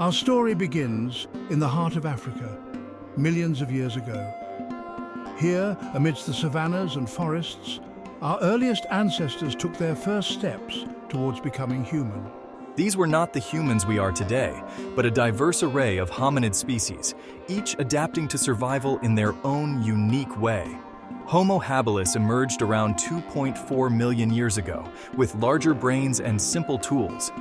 Our story begins in the heart of Africa, millions of years ago. Here, amidst the savannas and forests, our earliest ancestors took their first steps towards becoming human. These were not the humans we are today, but a diverse array of hominid species, each adapting to survival in their own unique way. Homo habilis emerged around 2.4 million years ago, with larger brains and simple tools.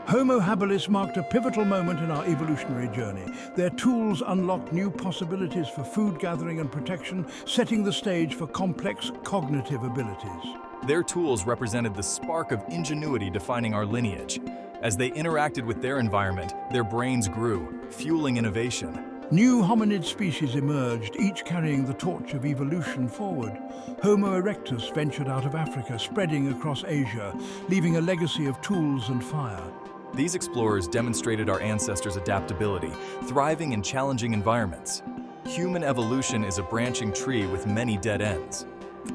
Homo habilis marked a pivotal moment in our evolutionary journey. Their tools unlocked new possibilities for food gathering and protection, setting the stage for complex cognitive abilities. Their tools represented the spark of ingenuity defining our lineage. As they interacted with their environment, their brains grew, fueling innovation. New hominid species emerged, each carrying the torch of evolution forward. Homo erectus ventured out of Africa, spreading across Asia, leaving a legacy of tools and fire. These explorers demonstrated our ancestors' adaptability, thriving in challenging environments. Human evolution is a branching tree with many dead ends.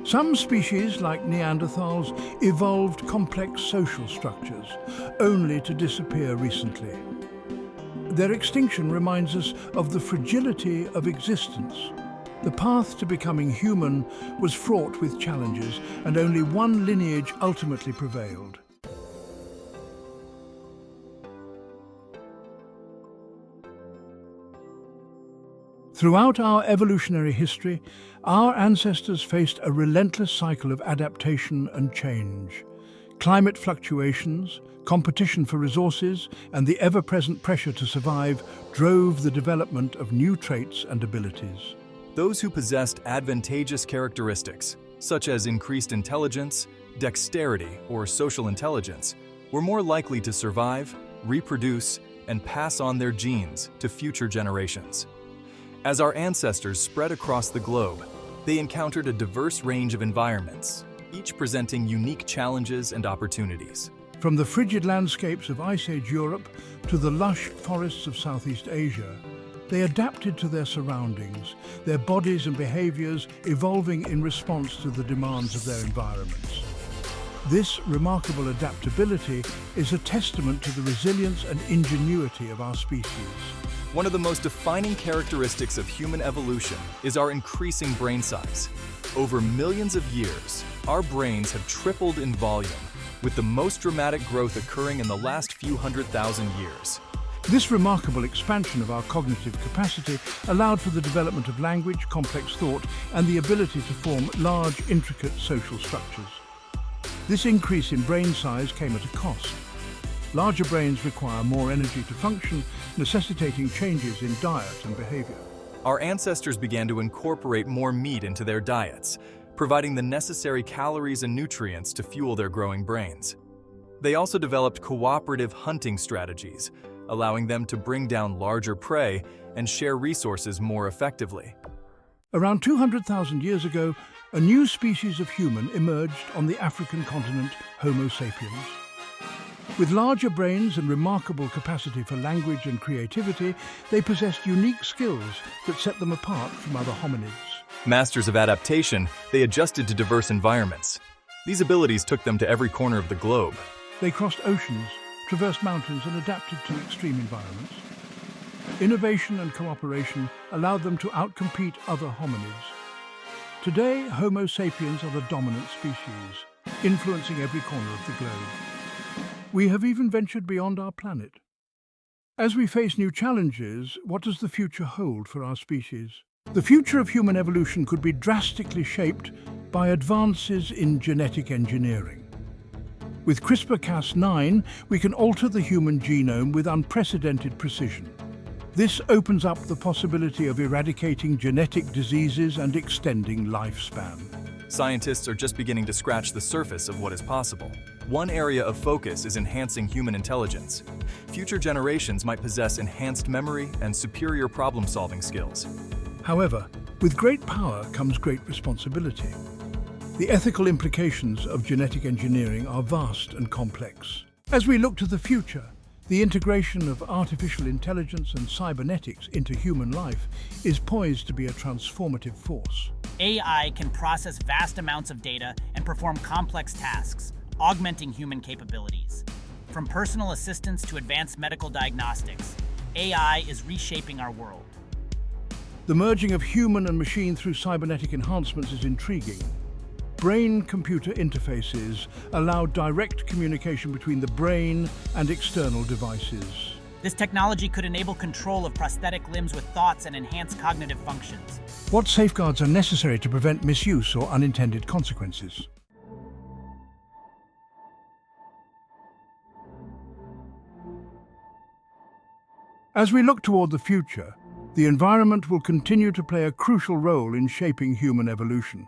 Some species, like Neanderthals, evolved complex social structures, only to disappear recently. Their extinction reminds us of the fragility of existence. The path to becoming human was fraught with challenges, and only one lineage ultimately prevailed. Throughout our evolutionary history, our ancestors faced a relentless cycle of adaptation and change. Climate fluctuations, competition for resources, and the ever-present pressure to survive drove the development of new traits and abilities. Those who possessed advantageous characteristics, such as increased intelligence, dexterity, or social intelligence, were more likely to survive, reproduce, and pass on their genes to future generations. As our ancestors spread across the globe, they encountered a diverse range of environments, each presenting unique challenges and opportunities. From the frigid landscapes of Ice Age Europe to the lush forests of Southeast Asia, they adapted to their surroundings, their bodies and behaviors evolving in response to the demands of their environments. This remarkable adaptability is a testament to the resilience and ingenuity of our species. One of the most defining characteristics of human evolution is our increasing brain size. Over millions of years, our brains have tripled in volume, with the most dramatic growth occurring in the last few 100,000 years. This remarkable expansion of our cognitive capacity allowed for the development of language, complex thought, and the ability to form large, intricate social structures. This increase in brain size came at a cost. Larger brains require more energy to function, necessitating changes in diet and behavior. Our ancestors began to incorporate more meat into their diets, providing the necessary calories and nutrients to fuel their growing brains. They also developed cooperative hunting strategies, allowing them to bring down larger prey and share resources more effectively. Around 200,000 years ago, a new species of human emerged on the African continent, Homo sapiens. With larger brains and remarkable capacity for language and creativity, they possessed unique skills that set them apart from other hominids. Masters of adaptation, they adjusted to diverse environments. These abilities took them to every corner of the globe. They crossed oceans, traversed mountains, and adapted to extreme environments. Innovation and cooperation allowed them to outcompete other hominids. Today, Homo sapiens are the dominant species, influencing every corner of the globe. We have even ventured beyond our planet. As we face new challenges, what does the future hold for our species? The future of human evolution could be drastically shaped by advances in genetic engineering. With CRISPR-Cas9, we can alter the human genome with unprecedented precision. This opens up the possibility of eradicating genetic diseases and extending lifespan. Scientists are just beginning to scratch the surface of what is possible. One area of focus is enhancing human intelligence. Future generations might possess enhanced memory and superior problem-solving skills. However, with great power comes great responsibility. The ethical implications of genetic engineering are vast and complex. As we look to the future, the integration of artificial intelligence and cybernetics into human life is poised to be a transformative force. AI can process vast amounts of data and perform complex tasks, augmenting human capabilities. From personal assistance to advanced medical diagnostics, AI is reshaping our world. The merging of human and machine through cybernetic enhancements is intriguing. Brain-computer interfaces allow direct communication between the brain and external devices. This technology could enable control of prosthetic limbs with thoughts and enhance cognitive functions. What safeguards are necessary to prevent misuse or unintended consequences? As we look toward the future, the environment will continue to play a crucial role in shaping human evolution.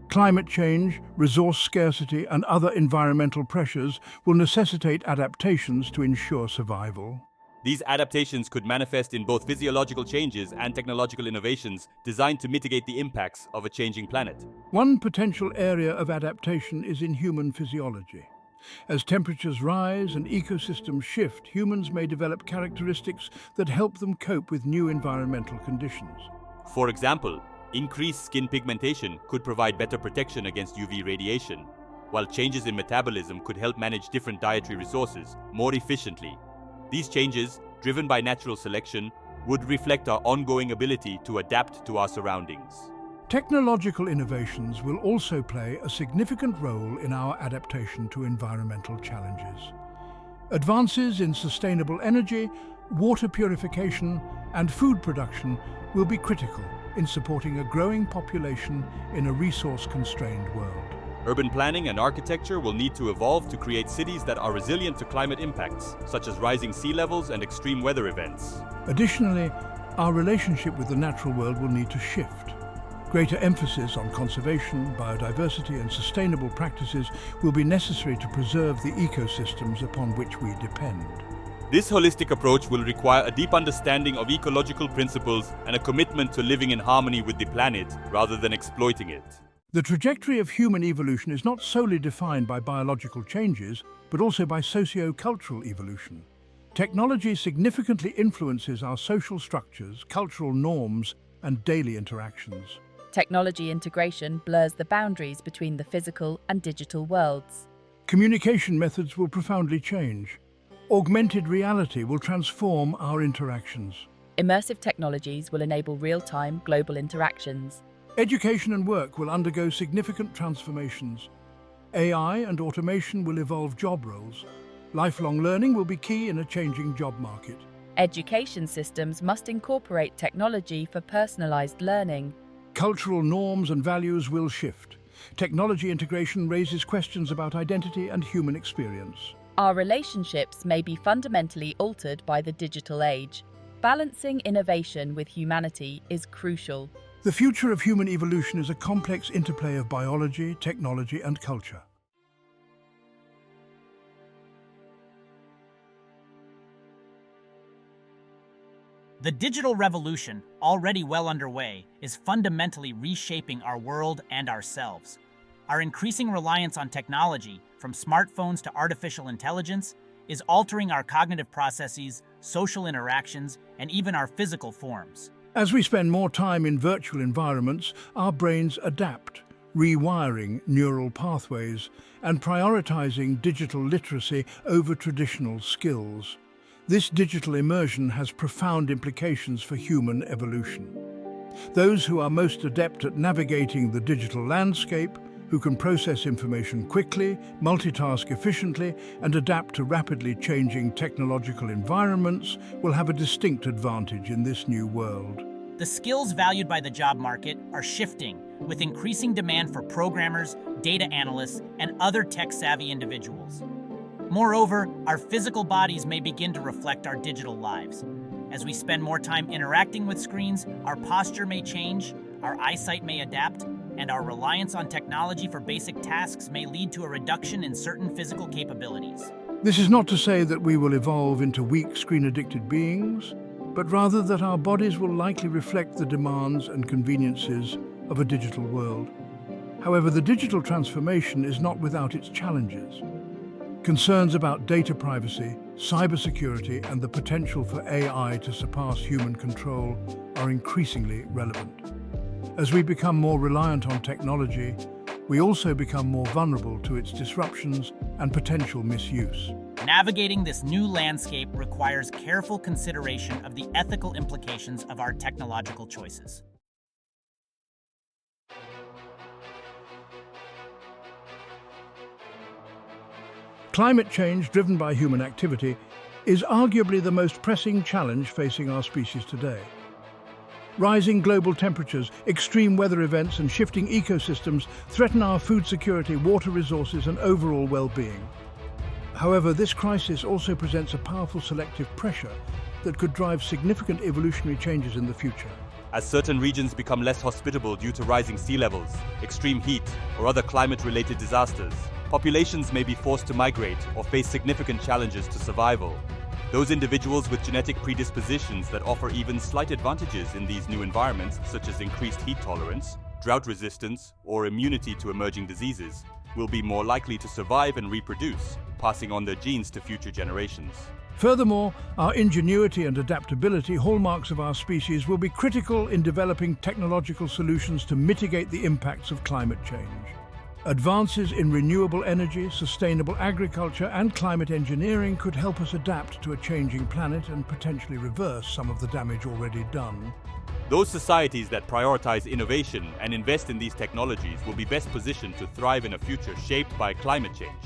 Climate change, resource scarcity, and other environmental pressures will necessitate adaptations to ensure survival. These adaptations could manifest in both physiological changes and technological innovations designed to mitigate the impacts of a changing planet. One potential area of adaptation is in human physiology. As temperatures rise and ecosystems shift, humans may develop characteristics that help them cope with new environmental conditions. For example, increased skin pigmentation could provide better protection against UV radiation, while changes in metabolism could help manage different dietary resources more efficiently. These changes, driven by natural selection, would reflect our ongoing ability to adapt to our surroundings. Technological innovations will also play a significant role in our adaptation to environmental challenges. Advances in sustainable energy, water purification, and food production will be critical in supporting a growing population in a resource-constrained world. Urban planning and architecture will need to evolve to create cities that are resilient to climate impacts, such as rising sea levels and extreme weather events. Additionally, our relationship with the natural world will need to shift. Greater emphasis on conservation, biodiversity, and sustainable practices will be necessary to preserve the ecosystems upon which we depend. This holistic approach will require a deep understanding of ecological principles and a commitment to living in harmony with the planet rather than exploiting it. The trajectory of human evolution is not solely defined by biological changes, but also by socio-cultural evolution. Technology significantly influences our social structures, cultural norms, and daily interactions. Technology integration blurs the boundaries between the physical and digital worlds. Communication methods will profoundly change. Augmented reality will transform our interactions. Immersive technologies will enable real-time global interactions. Education and work will undergo significant transformations. AI and automation will evolve job roles. Lifelong learning will be key in a changing job market. Education systems must incorporate technology for personalized learning. Cultural norms and values will shift. Technology integration raises questions about identity and human experience. Our relationships may be fundamentally altered by the digital age. Balancing innovation with humanity is crucial. The future of human evolution is a complex interplay of biology, technology, and culture. The digital revolution, already well underway, is fundamentally reshaping our world and ourselves. Our increasing reliance on technology, from smartphones to artificial intelligence, is altering our cognitive processes, social interactions, and even our physical forms. As we spend more time in virtual environments, our brains adapt, rewiring neural pathways and prioritizing digital literacy over traditional skills. This digital immersion has profound implications for human evolution. Those who are most adept at navigating the digital landscape, who can process information quickly, multitask efficiently, and adapt to rapidly changing technological environments, will have a distinct advantage in this new world. The skills valued by the job market are shifting, with increasing demand for programmers, data analysts, and other tech-savvy individuals. Moreover, our physical bodies may begin to reflect our digital lives. As we spend more time interacting with screens, our posture may change, our eyesight may adapt, and our reliance on technology for basic tasks may lead to a reduction in certain physical capabilities. This is not to say that we will evolve into weak, screen-addicted beings, but rather that our bodies will likely reflect the demands and conveniences of a digital world. However, the digital transformation is not without its challenges. Concerns about data privacy, cybersecurity, and the potential for AI to surpass human control are increasingly relevant. As we become more reliant on technology, we also become more vulnerable to its disruptions and potential misuse. Navigating this new landscape requires careful consideration of the ethical implications of our technological choices. Climate change driven by human activity is arguably the most pressing challenge facing our species today. Rising global temperatures, extreme weather events and shifting ecosystems threaten our food security, water resources and overall well-being. However, this crisis also presents a powerful selective pressure that could drive significant evolutionary changes in the future. As certain regions become less hospitable due to rising sea levels, extreme heat, or other climate-related disasters, populations may be forced to migrate or face significant challenges to survival. Those individuals with genetic predispositions that offer even slight advantages in these new environments, such as increased heat tolerance, drought resistance, or immunity to emerging diseases, will be more likely to survive and reproduce, passing on their genes to future generations. Furthermore, our ingenuity and adaptability, hallmarks of our species, will be critical in developing technological solutions to mitigate the impacts of climate change. Advances in renewable energy, sustainable agriculture and climate engineering could help us adapt to a changing planet and potentially reverse some of the damage already done. Those societies that prioritize innovation and invest in these technologies will be best positioned to thrive in a future shaped by climate change.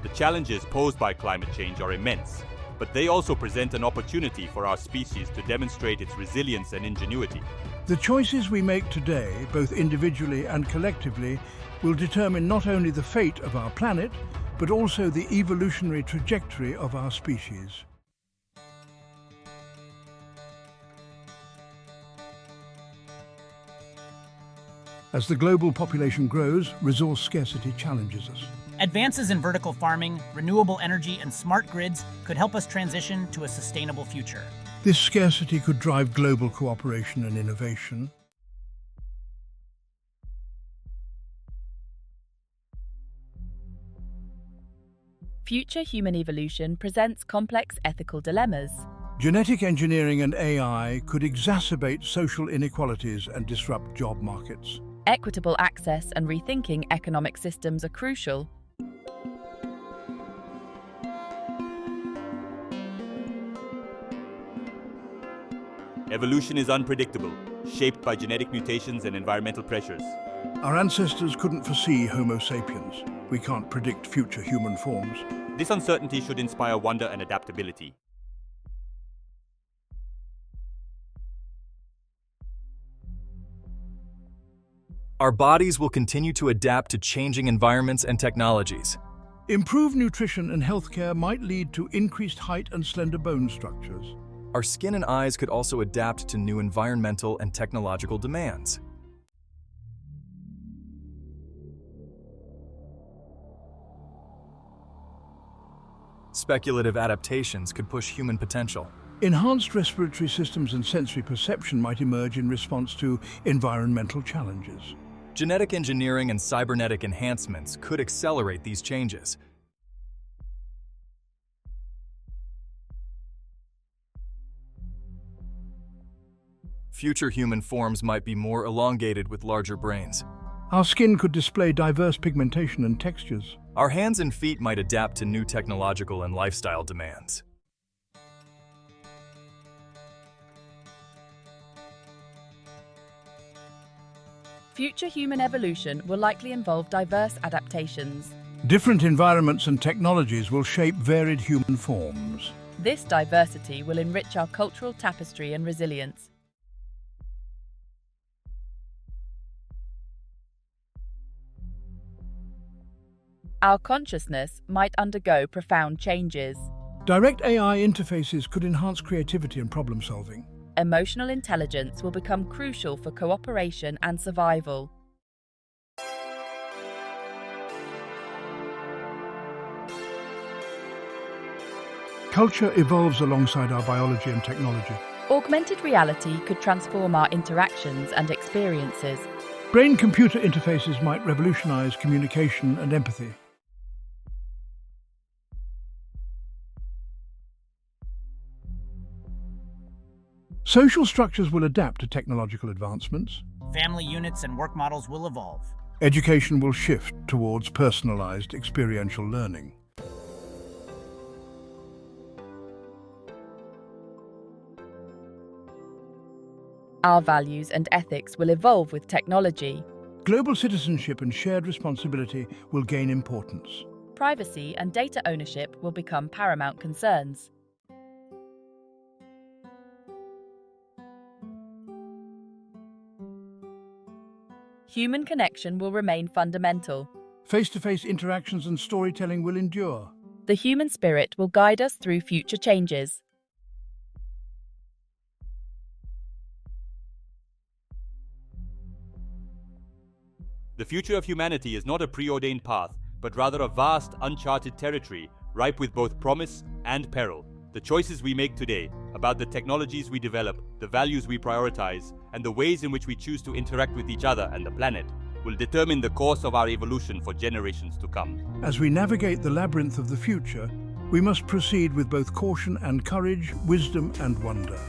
The challenges posed by climate change are immense, but they also present an opportunity for our species to demonstrate its resilience and ingenuity. The choices we make today, both individually and collectively, will determine not only the fate of our planet, but also the evolutionary trajectory of our species. As the global population grows, resource scarcity challenges us. Advances in vertical farming, renewable energy, and smart grids could help us transition to a sustainable future. This scarcity could drive global cooperation and innovation. Future human evolution presents complex ethical dilemmas. Genetic engineering and AI could exacerbate social inequalities and disrupt job markets. Equitable access and rethinking economic systems are crucial. Evolution is unpredictable, shaped by genetic mutations and environmental pressures. Our ancestors couldn't foresee Homo sapiens. We can't predict future human forms. This uncertainty should inspire wonder and adaptability. Our bodies will continue to adapt to changing environments and technologies. Improved nutrition and healthcare might lead to increased height and slender bone structures. Our skin and eyes could also adapt to new environmental and technological demands. Speculative adaptations could push human potential. Enhanced respiratory systems and sensory perception might emerge in response to environmental challenges. Genetic engineering and cybernetic enhancements could accelerate these changes. Future human forms might be more elongated with larger brains. Our skin could display diverse pigmentation and textures. Our hands and feet might adapt to new technological and lifestyle demands. Future human evolution will likely involve diverse adaptations. Different environments and technologies will shape varied human forms. This diversity will enrich our cultural tapestry and resilience. Our consciousness might undergo profound changes. Direct AI interfaces could enhance creativity and problem solving. Emotional intelligence will become crucial for cooperation and survival. Culture evolves alongside our biology and technology. Augmented reality could transform our interactions and experiences. Brain-computer interfaces might revolutionize communication and empathy. Social structures will adapt to technological advancements. Family units and work models will evolve. Education will shift towards personalized experiential learning. Our values and ethics will evolve with technology. Global citizenship and shared responsibility will gain importance. Privacy and data ownership will become paramount concerns. Human connection will remain fundamental. Face-to-face interactions and storytelling will endure. The human spirit will guide us through future changes. The future of humanity is not a preordained path, but rather a vast, uncharted territory, ripe with both promise and peril. The choices we make today about the technologies we develop, the values we prioritize, and the ways in which we choose to interact with each other and the planet will determine the course of our evolution for generations to come. As we navigate the labyrinth of the future, we must proceed with both caution and courage, wisdom and wonder.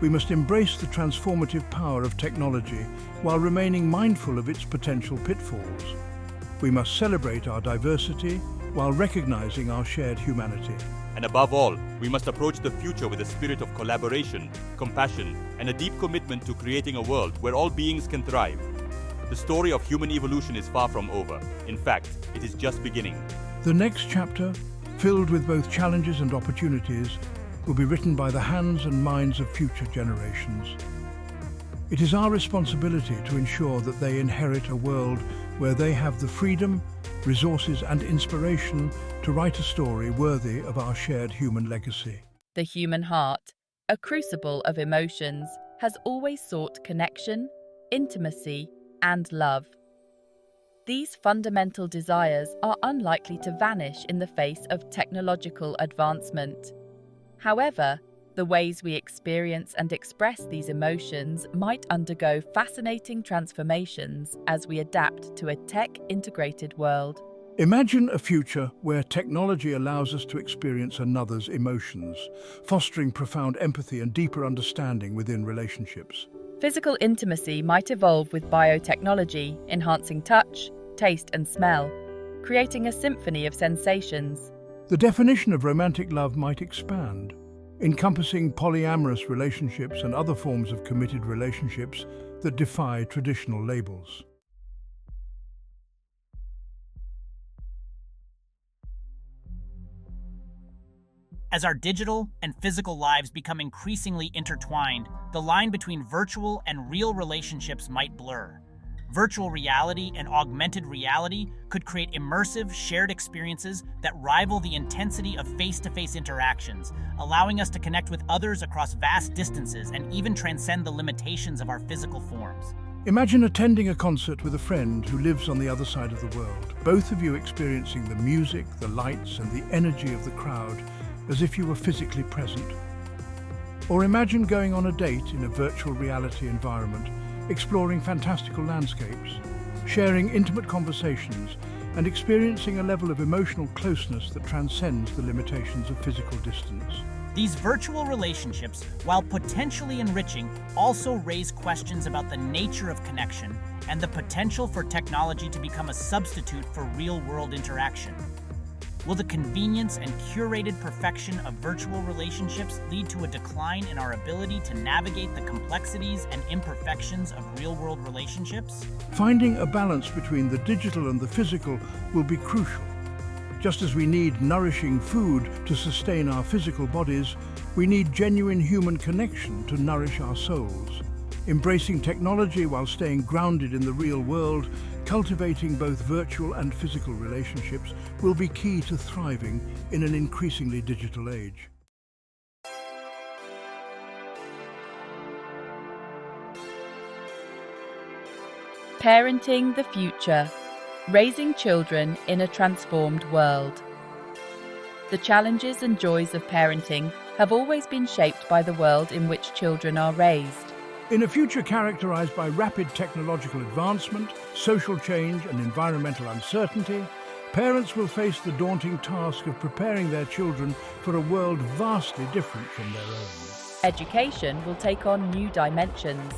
We must embrace the transformative power of technology while remaining mindful of its potential pitfalls. We must celebrate our diversity while recognizing our shared humanity. And above all, we must approach the future with a spirit of collaboration, compassion, and a deep commitment to creating a world where all beings can thrive. The story of human evolution is far from over. In fact, it is just beginning. The next chapter, filled with both challenges and opportunities, will be written by the hands and minds of future generations. It is our responsibility to ensure that they inherit a world where they have the freedom, resources and inspiration to write a story worthy of our shared human legacy. The human heart, a crucible of emotions, has always sought connection, intimacy, and love. These fundamental desires are unlikely to vanish in the face of technological advancement. However, the ways we experience and express these emotions might undergo fascinating transformations as we adapt to a tech-integrated world. Imagine a future where technology allows us to experience another's emotions, fostering profound empathy and deeper understanding within relationships. Physical intimacy might evolve with biotechnology, enhancing touch, taste and smell, creating a symphony of sensations. The definition of romantic love might expand, encompassing polyamorous relationships and other forms of committed relationships that defy traditional labels. As our digital and physical lives become increasingly intertwined, the line between virtual and real relationships might blur. Virtual reality and augmented reality could create immersive, shared experiences that rival the intensity of face-to-face interactions, allowing us to connect with others across vast distances and even transcend the limitations of our physical forms. Imagine attending a concert with a friend who lives on the other side of the world, both of you experiencing the music, the lights, and the energy of the crowd as if you were physically present. Or imagine going on a date in a virtual reality environment, exploring fantastical landscapes, sharing intimate conversations, and experiencing a level of emotional closeness that transcends the limitations of physical distance. These virtual relationships, while potentially enriching, also raise questions about the nature of connection and the potential for technology to become a substitute for real-world interaction. Will the convenience and curated perfection of virtual relationships lead to a decline in our ability to navigate the complexities and imperfections of real-world relationships? Finding a balance between the digital and the physical will be crucial. Just as we need nourishing food to sustain our physical bodies, we need genuine human connection to nourish our souls. Embracing technology while staying grounded in the real world, cultivating both virtual and physical relationships will be key to thriving in an increasingly digital age. Parenting the future, raising children in a transformed world. The challenges and joys of parenting have always been shaped by the world in which children are raised. In a future characterized by rapid technological advancement, social change and environmental uncertainty, parents will face the daunting task of preparing their children for a world vastly different from their own. Education will take on new dimensions,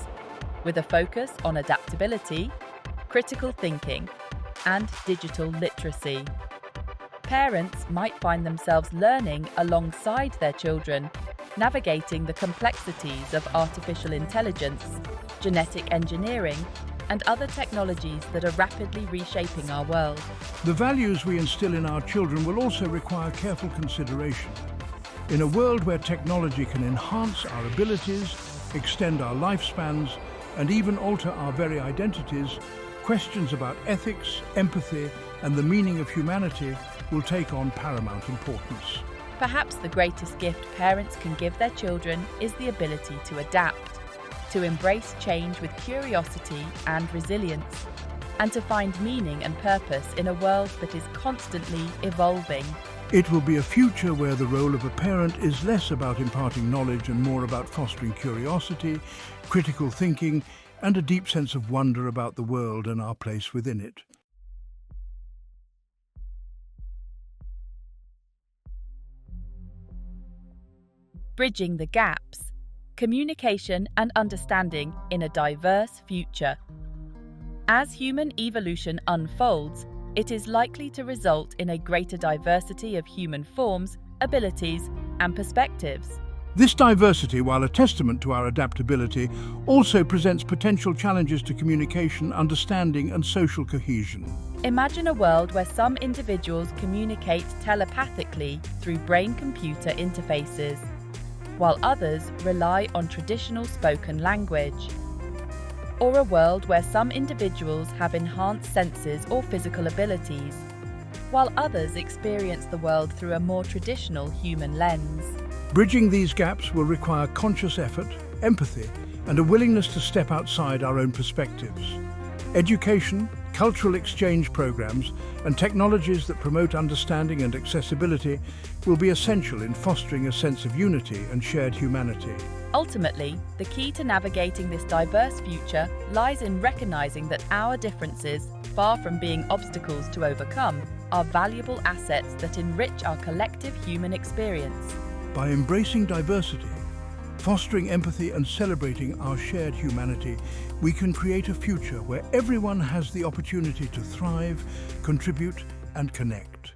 with a focus on adaptability, critical thinking, and digital literacy. Parents might find themselves learning alongside their children, navigating the complexities of artificial intelligence, genetic engineering, and other technologies that are rapidly reshaping our world. The values we instill in our children will also require careful consideration. In a world where technology can enhance our abilities, extend our lifespans, and even alter our very identities, questions about ethics, empathy, and the meaning of humanity will take on paramount importance. Perhaps the greatest gift parents can give their children is the ability to adapt, to embrace change with curiosity and resilience, and to find meaning and purpose in a world that is constantly evolving. It will be a future where the role of a parent is less about imparting knowledge and more about fostering curiosity, critical thinking, and a deep sense of wonder about the world and our place within it. Bridging the gaps, communication and understanding in a diverse future. As human evolution unfolds, it is likely to result in a greater diversity of human forms, abilities, and perspectives. This diversity, while a testament to our adaptability, also presents potential challenges to communication, understanding, and social cohesion. Imagine a world where some individuals communicate telepathically through brain-computer interfaces, while others rely on traditional spoken language. Or a world where some individuals have enhanced senses or physical abilities, while others experience the world through a more traditional human lens. Bridging these gaps will require conscious effort, empathy, and a willingness to step outside our own perspectives. Education, cultural exchange programs, and technologies that promote understanding and accessibility will be essential in fostering a sense of unity and shared humanity. Ultimately, the key to navigating this diverse future lies in recognizing that our differences, far from being obstacles to overcome, are valuable assets that enrich our collective human experience. By embracing diversity, fostering empathy, and celebrating our shared humanity, we can create a future where everyone has the opportunity to thrive, contribute, and connect.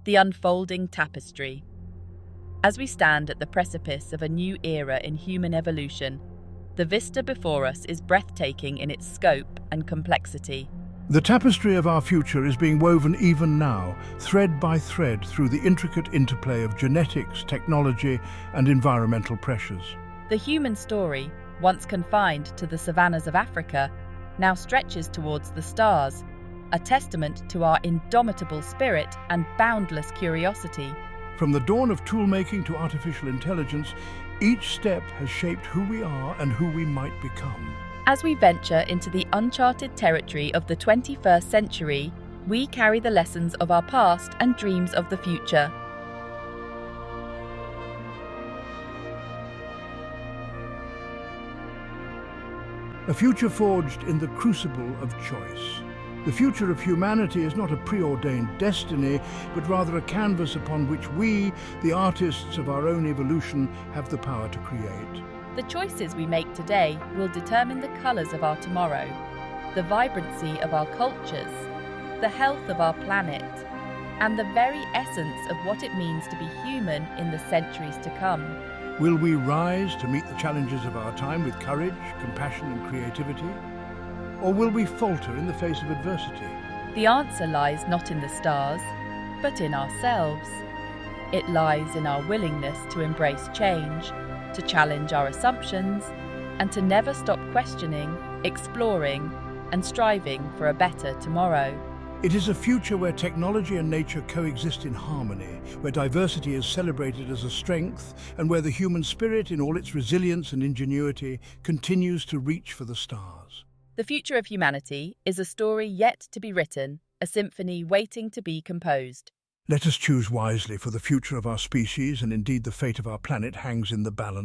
The unfolding tapestry. As we stand at the precipice of a new era in human evolution, the vista before us is breathtaking in its scope and complexity. The tapestry of our future is being woven even now, thread by thread, through the intricate interplay of genetics, technology, and environmental pressures. The human story, once confined to the savannas of Africa, now stretches towards the stars, a testament to our indomitable spirit and boundless curiosity. From the dawn of tool-making to artificial intelligence, each step has shaped who we are and who we might become. As we venture into the uncharted territory of the 21st century, we carry the lessons of our past and dreams of the future. A future forged in the crucible of choice. The future of humanity is not a preordained destiny, but rather a canvas upon which we, the artists of our own evolution, have the power to create. The choices we make today will determine the colours of our tomorrow, the vibrancy of our cultures, the health of our planet, and the very essence of what it means to be human in the centuries to come. Will we rise to meet the challenges of our time with courage, compassion, and creativity? Or will we falter in the face of adversity? The answer lies not in the stars, but in ourselves. It lies in our willingness to embrace change, to challenge our assumptions, and to never stop questioning, exploring, and striving for a better tomorrow. It is a future where technology and nature coexist in harmony, where diversity is celebrated as a strength, and where the human spirit, in all its resilience and ingenuity, continues to reach for the stars. The future of humanity is a story yet to be written, a symphony waiting to be composed. Let us choose wisely, for the future of our species, and indeed the fate of our planet, hangs in the balance.